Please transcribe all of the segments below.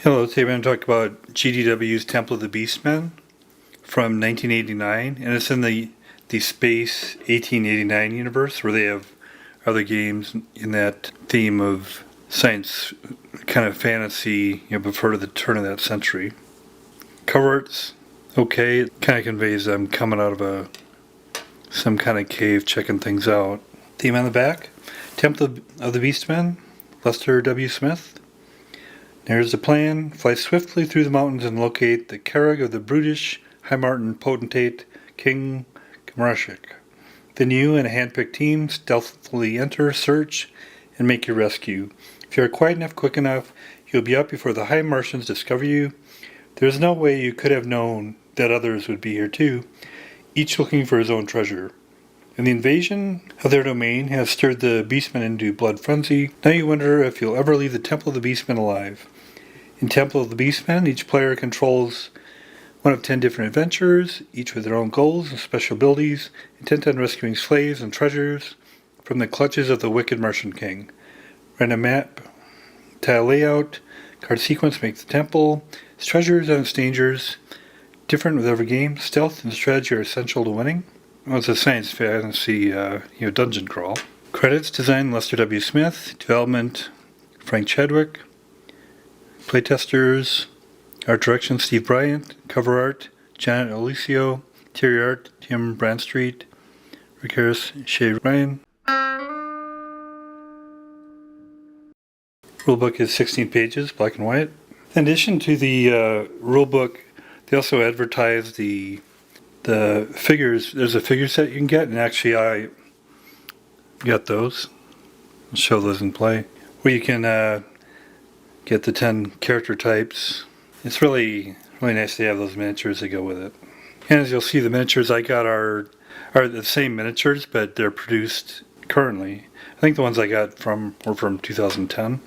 Hello, today we're going to talk about GDW's Temple of the Beastmen from 1989, and it's in the Space 1889 universe where they have other games in that theme of science, kind of fantasy, before the turn of that century. Cover art's okay, it kind of conveys them coming out of some kind of cave checking things out. Theme on the back, Temple of the Beastmen, Lester W. Smith. There's the plan. Fly swiftly through the mountains and locate the Carreg of the brutish High Martin potentate King Kamarashik. Then you and a hand-picked team stealthily enter, search, and make your rescue. If you are quiet enough, quick enough, you'll be up before the High Martians discover you. There's no way you could have known that others would be here too, each looking for his own treasure. And the invasion of their domain has stirred the Beastmen into blood frenzy. Now you wonder if you'll ever leave the Temple of the Beastmen alive. In Temple of the Beastmen, each player controls one of 10 different adventures, each with their own goals and special abilities, intent on rescuing slaves and treasures from the clutches of the wicked Martian King. Random map, tile layout, card sequence makes the temple, its treasures and its dangers, different with every game. Stealth and strategy are essential to winning. Well, it's a science fantasy, dungeon crawl. Credits: design Lester W. Smith, development Frank Chadwick, playtesters, art direction Steve Bryant, cover art Janet Alicio, interior art Tim Bradstreet, Rick Harris, Shay Ryan. Rulebook is 16 pages, black and white. In addition to the rulebook, they also advertise the figures. There's a figure set you can get, and actually I got those. I'll show those in play. Where you can get the 10 character types. It's really nice to have those miniatures that go with it. And as you'll see, the miniatures I got are the same miniatures, but they're produced currently. I think the ones I got were from 2010.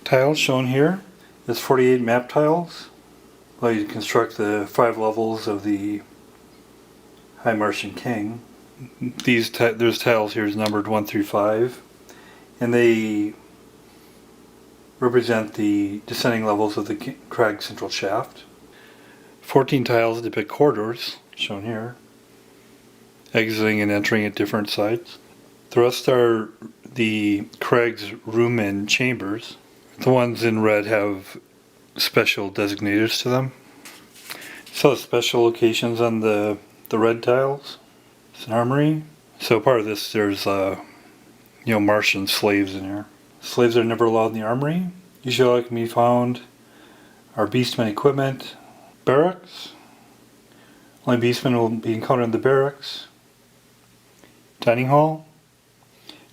Tiles shown here. There's 48 map tiles. Allow you to construct the 5 levels of the High Martian King. There's tiles here is numbered 1 through 5, and they represent the descending levels of the Crag Central Shaft. 14 tiles depict corridors, shown here, exiting and entering at different sites. The rest are the Crag's room and chambers. The ones in red have special designators to them. So the special locations on the red tiles. It's an armory. So part of this, there's Martian slaves in here. Slaves are never allowed in the armory. Usually all can be found are Beastmen equipment. Barracks. Only Beastmen will be encountered in the barracks. Dining hall.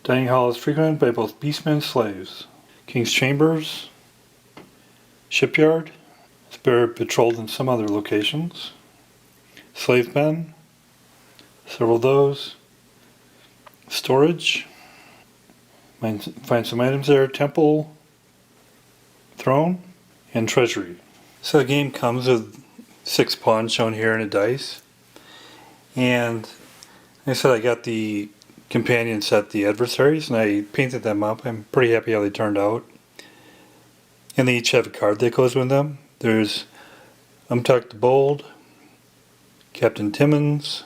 Dining hall is frequented by both Beastmen and slaves. King's chambers. Shipyard. It's better patrolled in some other locations. Slave pen. Several of those. Storage. Find some items there. Temple, throne, and treasury. So the game comes with 6 pawns shown here and a dice. And like I said, I got the companion set, the adversaries, and I painted them up. I'm pretty happy how they turned out. And they each have a card that goes with them. There's Umtuck the Bold, Captain Timmons,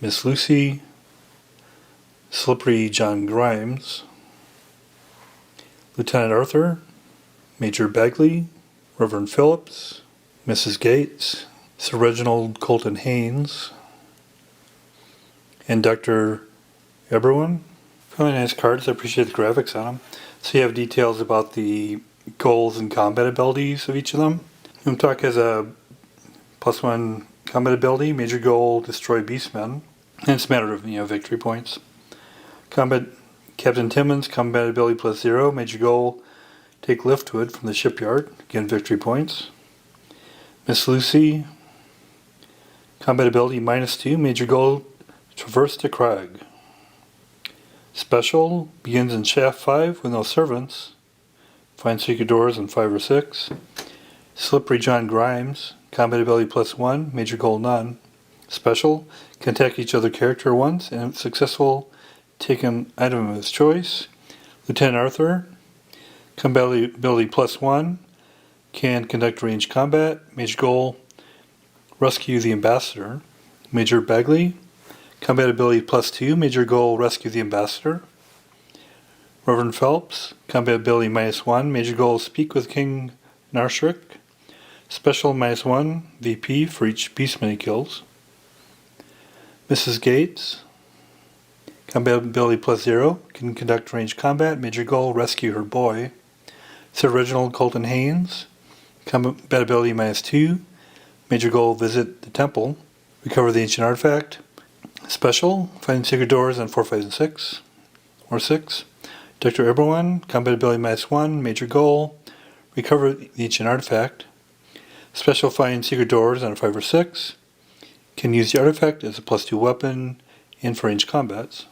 Miss Lucy, Slippery John Grimes, Lieutenant Arthur, Major Bagley, Reverend Phillips, Mrs. Gates, Sir Reginald Colton Haynes, and Dr. Eberwin. Really nice cards. I appreciate the graphics on them. So you have details about the goals and combat abilities of each of them. Umtuck has a +1 combat ability. Major goal, destroy Beastmen. And it's a matter of victory points. Combat Captain Timmons, combat ability +0. Major goal, take liftwood from the shipyard. Again, victory points. Miss Lucy, combat ability -2. Major goal, traverse the crag. Special begins in shaft 5 with no servants. Find secret doors in 5 or 6. Slippery John Grimes, combat ability +1. Major goal none. Special, can attack each other character once, and if successful, take an item of his choice. Lieutenant Arthur, Combat ability +1, can conduct ranged combat. Major goal, rescue the ambassador. Major Bagley, combat ability +2, major goal, rescue the ambassador. Reverend Phelps, combat ability -1, major goal, speak with King Narshrik. Special -1, VP for each beastman he kills. Mrs. Gates, combat ability +0, can conduct ranged combat, major goal, rescue her boy. Sir Reginald Colton Haynes, combat ability -2, major goal, visit the temple, recover the ancient artifact. Special, find secret doors on 4, 5, and 6, or 6. Dr. Eberwin, combat ability -1, major goal, recover the ancient artifact. Special, find secret doors on 5 or 6. Can use the artifact as a +2 weapon and for ranged combats.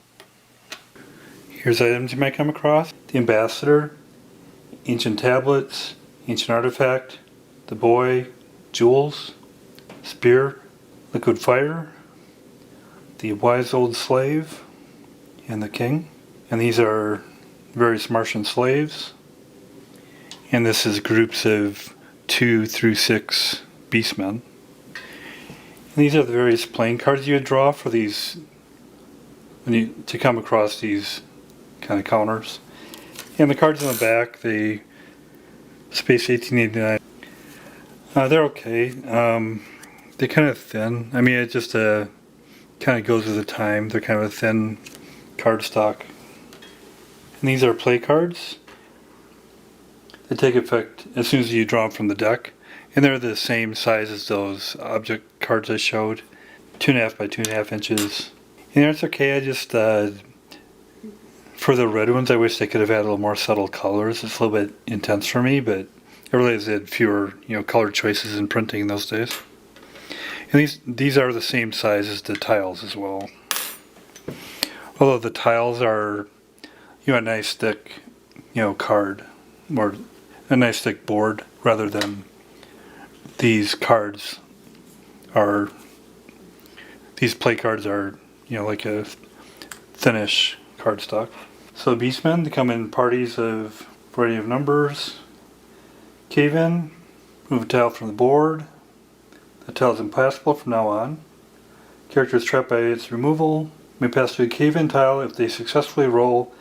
Here's items you might come across. The ambassador, ancient tablets, ancient artifact, the boy, jewels, spear, liquid fire, the wise old slave, and the king. And these are various Martian slaves. And this is groups of 2 through 6 beastmen. And these are the various playing cards you would draw for these, to come across these kind of counters. And the cards on the back, the Space 1889, they're okay. They're kind of thin. I mean, it just kind of goes with the time. They're kind of a thin cardstock. And these are play cards. They take effect as soon as you draw them from the deck. And they're the same size as those object cards I showed. 2.5 by 2.5 inches. And it's okay, I just, for the red ones, I wish they could have had a little more subtle colors. It's a little bit intense for me, but I realize they had fewer, color choices in printing in those days. And these are the same size as the tiles as well. Although the tiles are, a nice thick, card, or a nice thick board, rather than these cards are, these play cards are, like a thinnish cardstock. So beastmen, they come in parties of a variety of numbers. Cave in, move a tile from the board. The tile is impassable from now on. Character is trapped by its removal. May pass through the cave-in tile if they successfully roll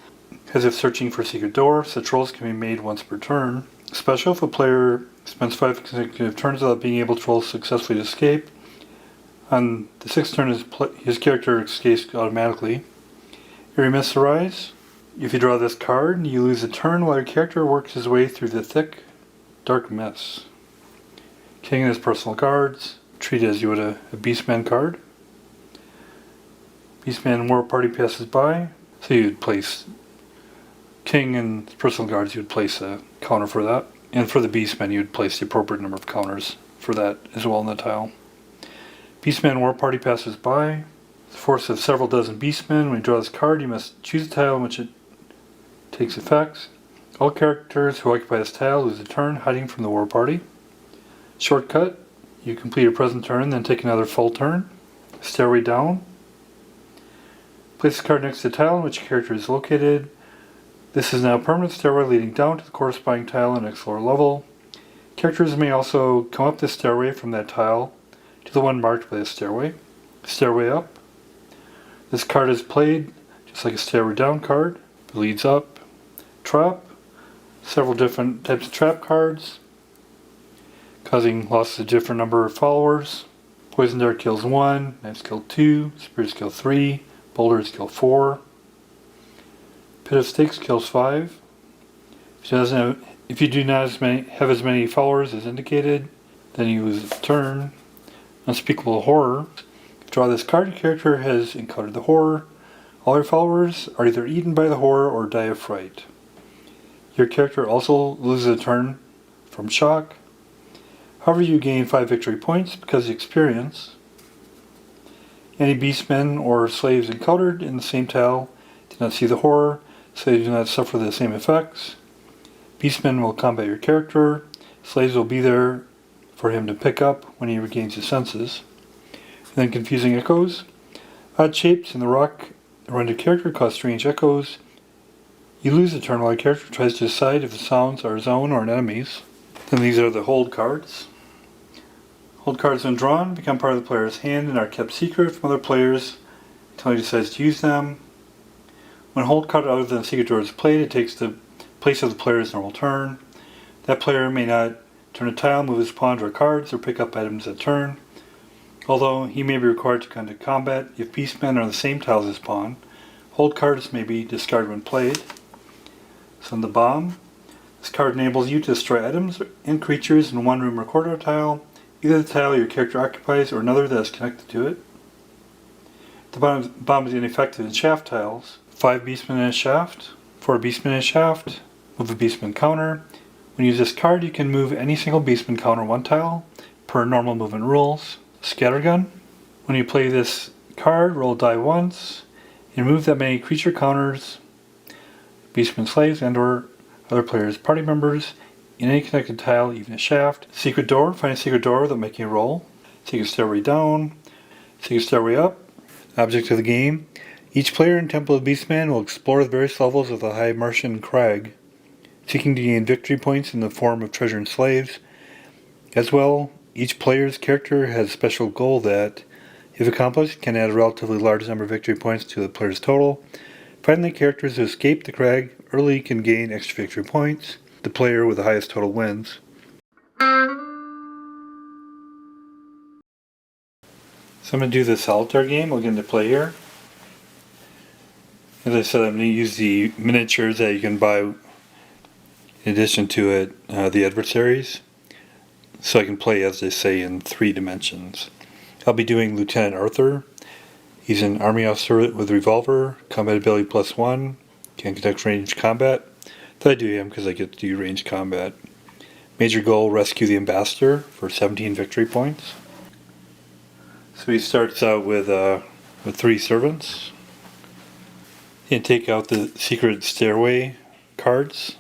as if searching for a secret door. Such rolls can be made once per turn. Special, if a player spends 5 consecutive turns without being able to roll successfully to escape. On the 6th turn, his character escapes automatically. Eerie mists arise. If you draw this card, you lose a turn while your character works his way through the thick, dark mists. King and his personal guards, treat as you would a Beastman card. Beastman war party passes by, so you'd place King and his personal guards, you would place a counter for that. And for the Beastmen, you would place the appropriate number of counters for that as well in the tile. Beastman war party passes by. The force of several dozen beastmen. When you draw this card, you must choose a tile in which it takes effects. All characters who occupy this tile lose a turn hiding from the war party. Shortcut, you complete a present turn, then take another full turn. Stairway down. Place the card next to the tile in which your character is located. This is now a permanent stairway leading down to the corresponding tile on the next floor level. Characters may also come up this stairway from that tile to the one marked by the stairway. Stairway up. This card is played just like a stairway down card. It leads up. Trap. Several different types of trap cards, causing loss of a different number of followers. Poison dart kills 1, knives kill 2, spears kill 3, boulders kill 4. Pit of stakes kills 5. If you do not have as many followers as indicated, then you lose a turn. Unspeakable horror. Draw this card, your character has encountered the horror. All your followers are either eaten by the horror or die of fright. Your character also loses a turn from shock. However, you gain 5 victory points because of the experience. Any beastmen or slaves encountered in the same tile do not see the horror, so they do not suffer the same effects. Beastmen will combat your character. Slaves will be there for him to pick up when he regains his senses. And then confusing echoes. Odd shapes in the rock around your character cause strange echoes. You lose a turn while a character tries to decide if the sounds are his own or an enemy's. Then these are the hold cards. Hold cards when drawn become part of the player's hand and are kept secret from other players until he decides to use them. When a hold card other than the secret door is played, it takes the place of the player's normal turn. That player may not turn a tile, move his pawn, draw cards, or pick up items at turn, although he may be required to come to combat if Beastmen are on the same tile as his pawn. Hold cards may be discarded when played. So in the bomb, this card enables you to destroy items and creatures in one room or corridor tile, either the tile your character occupies or another that is connected to it. The bomb is ineffective in shaft tiles. 5 Beastmen in a shaft, 4 Beastmen in a shaft, move a Beastman counter. When you use this card, you can move any single Beastman counter one tile, per normal movement rules. Scattergun. When you play this card, roll die once, and remove that many creature counters, Beastman slaves, and or other players' party members in any connected tile, even a shaft. Secret door. Find a secret door without making a roll. Secret stairway down. Secret stairway up. Object of the game. Each player in Temple of Beastmen will explore the various levels of the high Martian crag, seeking to gain victory points in the form of treasure and slaves. As well, each player's character has a special goal that, if accomplished, can add a relatively large number of victory points to the player's total. Finally, characters who escape the crag early can gain extra victory points. The player with the highest total wins. So I'm going to do the solitaire game. We'll get into play here. As I said, I'm going to use the miniatures that you can buy in addition to it, the adversaries, so I can play, as they say, in 3 dimensions. I'll be doing Lieutenant Arthur. He's an army officer with revolver, combat ability +1, can conduct ranged combat. Thought I'd do him because I get to do ranged combat. Major goal, rescue the ambassador for 17 victory points. So he starts out with 3 servants. You can take out the secret stairway cards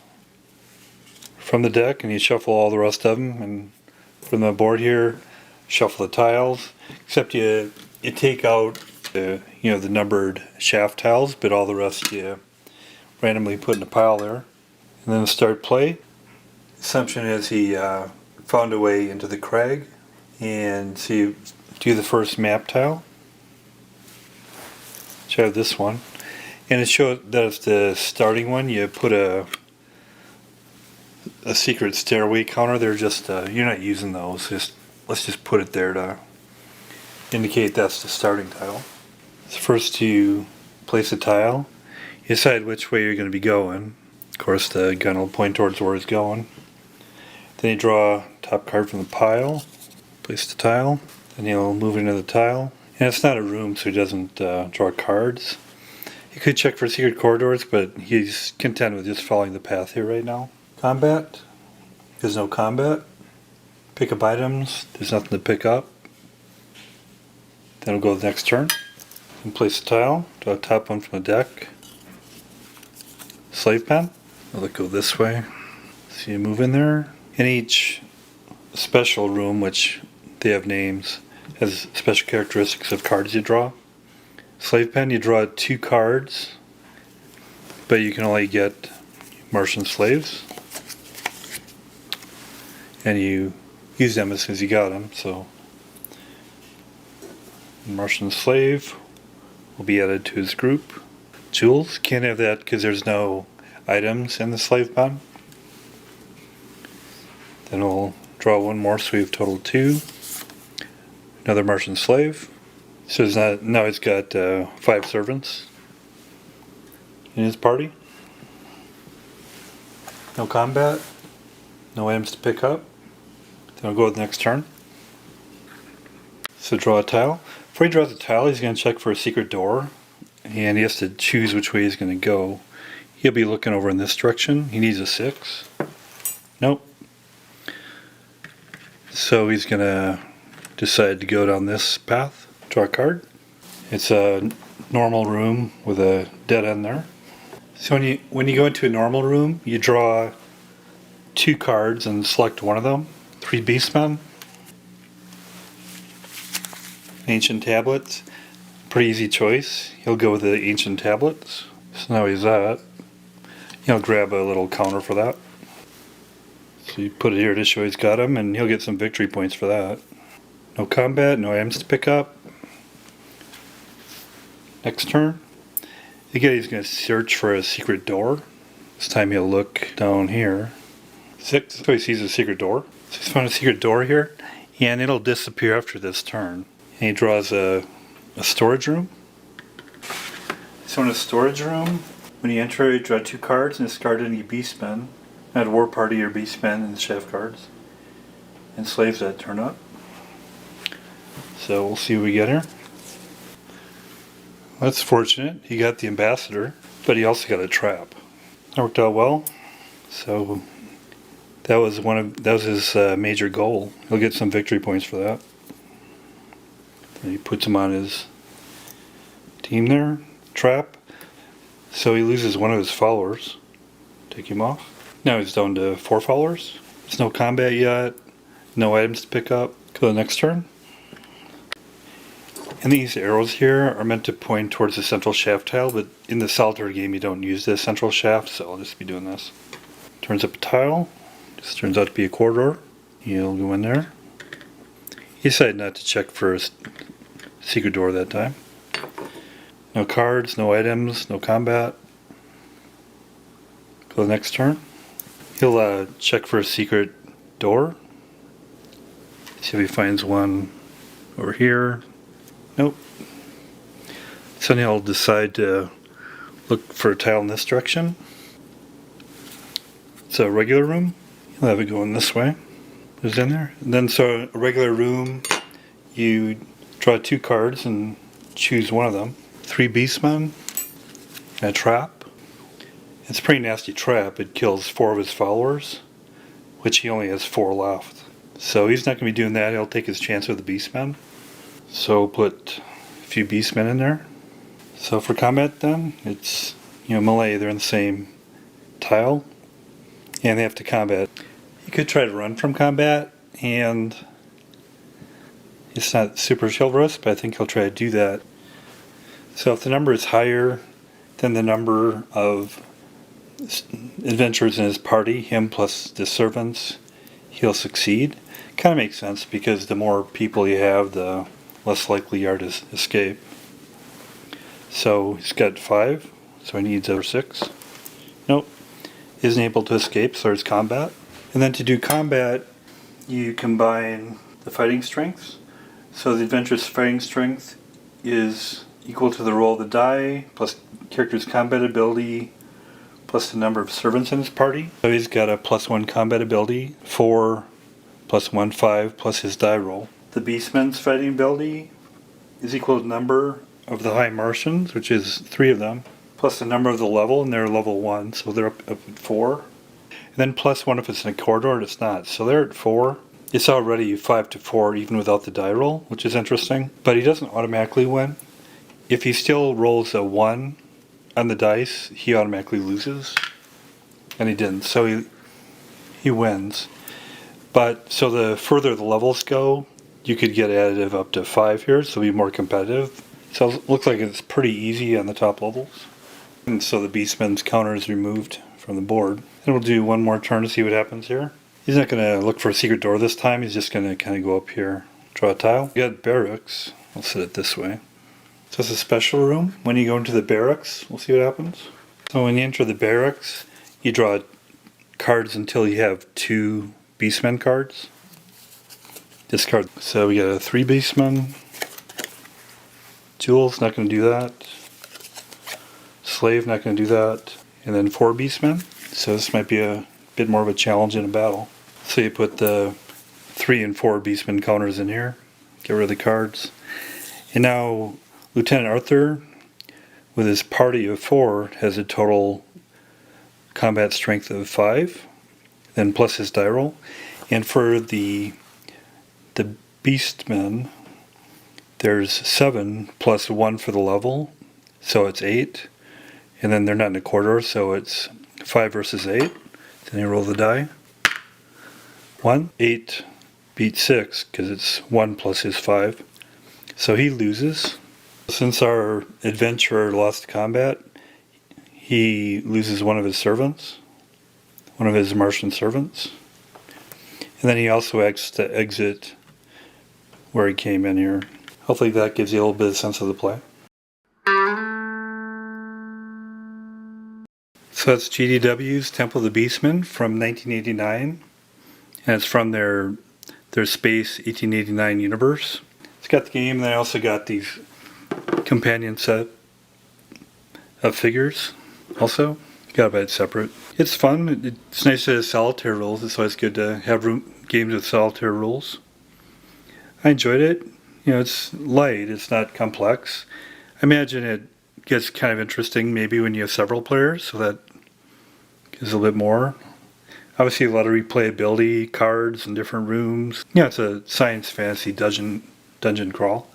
from the deck, and you shuffle all the rest of them. And from the board here, shuffle the tiles. Except you take out the numbered shaft tiles, but all the rest you randomly put in a pile there. And then start play. The assumption is he found a way into the crag, and so you do the first map tile. So I have this one. And it shows that it's the starting one. You put a secret stairway counter. They're just you're not using those. Let's just put it there to indicate that's the starting tile. So first you place a tile. You decide which way you're going to be going. Of course, the gun will point towards where it's going. Then you draw a top card from the pile. Place the tile. Then you'll move into the tile. And it's not a room, so he doesn't draw cards. He could check for secret corridors, but he's content with just following the path here right now. Combat. There's no combat. Pick up items. There's nothing to pick up. Then we'll go to the next turn. And place the tile. Draw a top one from the deck. Slave pen. I'll go this way. So you move in there. In each special room, which they have names, has special characteristics of cards you draw. Slave pen, you draw 2 cards, but you can only get Martian slaves, and you use them as soon as you got them. So Martian slave will be added to his group. Jewels, can't have that because there's no items in the slave pen. Then we'll draw 1 more, so we have total 2. Another Martian slave. So now he's got 5 servants in his party. No combat. No items to pick up. Then we'll go to the next turn. So draw a tile. Before he draws a tile, he's going to check for a secret door. And he has to choose which way he's going to go. He'll be looking over in this direction. He needs a 6. Nope. So he's going to decide to go down this path. Draw a card. It's a normal room with a dead end there. So when you go into a normal room, you draw 2 cards and select one of them. 3 Beastmen. Ancient tablets. Pretty easy choice. He'll go with the ancient tablets. So now he's that. He'll grab a little counter for that. So you put it here to show he's got him, and he'll get some victory points for that. No combat, no items to pick up. Next turn. Again, he's going to search for a secret door. This time he'll look down here. 6, so he sees a secret door. So he's found a secret door here, and it'll disappear after this turn. And he draws a storage room. So in a storage room, when you enter, you draw 2 cards and discard any Beastmen. Add War Party or Beastmen in the shaft cards. And slaves that turn up. So we'll see what we get here. That's fortunate. He got the ambassador, but he also got a trap. That worked out well. So that was his major goal. He'll get some victory points for that. And he puts him on his team there. Trap. So he loses one of his followers. Take him off. Now he's down to 4 followers. There's no combat yet. No items to pick up. Go to the next turn. And these arrows here are meant to point towards the central shaft tile, but in the solitaire game you don't use the central shaft, so I'll just be doing this. Turns up a tile. This turns out to be a corridor. He'll go in there. He decided not to check for a secret door that time. No cards, no items, no combat. Go to the next turn. He'll check for a secret door. See if he finds one over here. Nope. So now he'll decide to look for a tile in this direction. It's a regular room. He'll have it going this way. Who's in there? And then so a regular room, you draw 2 cards and choose one of them. 3 Beastmen and a trap. It's a pretty nasty trap. It kills 4 of his followers, which he only has 4 left. So he's not going to be doing that. He'll take his chance with the Beastmen. So put a few Beastmen in there. So for combat then, it's melee. They're in the same tile, and they have to combat. You could try to run from combat, and it's not super chivalrous, but I think he'll try to do that. So if the number is higher than the number of adventurers in his party, him plus the servants, he'll succeed. Kind of makes sense, because the more people you have, the less likely you are to escape. So he's got 5, so he needs over 6. Nope, isn't able to escape, so there's combat. And then to do combat, you combine the fighting strengths. So the adventurer's fighting strength is equal to the roll of the die, plus character's combat ability, plus the number of servants in his party. So he's got a +1 combat ability, 4 plus 1, 5, plus his die roll. The Beastman's fighting ability is equal to the number of the High Martians, which is 3 of them, plus the number of the level, and they're level 1, so they're up at 4. And then +1 if it's in a corridor, and it's not. So they're at 4. It's already 5 to 4 even without the die roll, which is interesting. But he doesn't automatically win. If he still rolls a 1 on the dice, he automatically loses. And he didn't, so he wins. But so the further the levels go, you could get additive up to 5 here, so it'll be more competitive. So it looks like it's pretty easy on the top levels. And so the Beastman's counter is removed from the board. And we'll do one more turn to see what happens here. He's not going to look for a secret door this time, he's just going to kind of go up here, draw a tile. We got barracks, I'll set it this way. So it's a special room. When you go into the barracks, we'll see what happens. So when you enter the barracks, you draw cards until you have 2 Beastmen cards. Discard. So we got a 3 Beastmen. Jewel's not going to do that. Slave, not going to do that. And then 4 Beastmen. So this might be a bit more of a challenge in a battle. So you put the 3 and 4 Beastmen counters in here. Get rid of the cards. And now Lieutenant Arthur, with his party of 4, has a total combat strength of 5. Then plus his die roll. And for the Beastmen, there's 7 plus 1 for the level, so it's 8. And then they're not in a corridor, so it's 5 versus 8. Then you roll the die. 1. 8 beats 6, because it's 1 plus his 5. So he loses. Since our adventurer lost combat, he loses one of his servants, one of his Martian servants. And then he also has to exit where he came in here. Hopefully that gives you a little bit of sense of the play. So that's GDW's Temple of the Beastmen from 1989. And it's from their Space 1889 universe. It's got the game, and then I also got these companion set of figures also. Gotta buy it separate. It's fun. It's nice to have solitaire rules. It's always good to have games with solitaire rules. I enjoyed it. You know, it's light. It's not complex. I imagine it gets kind of interesting maybe when you have several players, so that gives a little bit more. Obviously a lot of replayability, cards and different rooms. Yeah, it's a science fantasy dungeon crawl.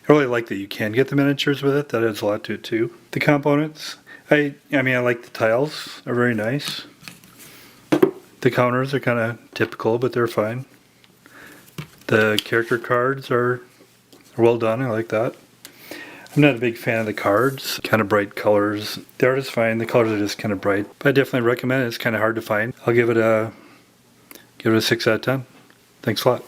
I really like that you can get the miniatures with it. That adds a lot to it too. The components, I mean I like the tiles. They're very nice. The counters are kind of typical, but they're fine. The character cards are well done. I like that. I'm not a big fan of the cards. Kind of bright colors. The art is fine. The colors are just kind of bright. But I definitely recommend it. It's kind of hard to find. I'll give it a 6 out of 10. Thanks a lot.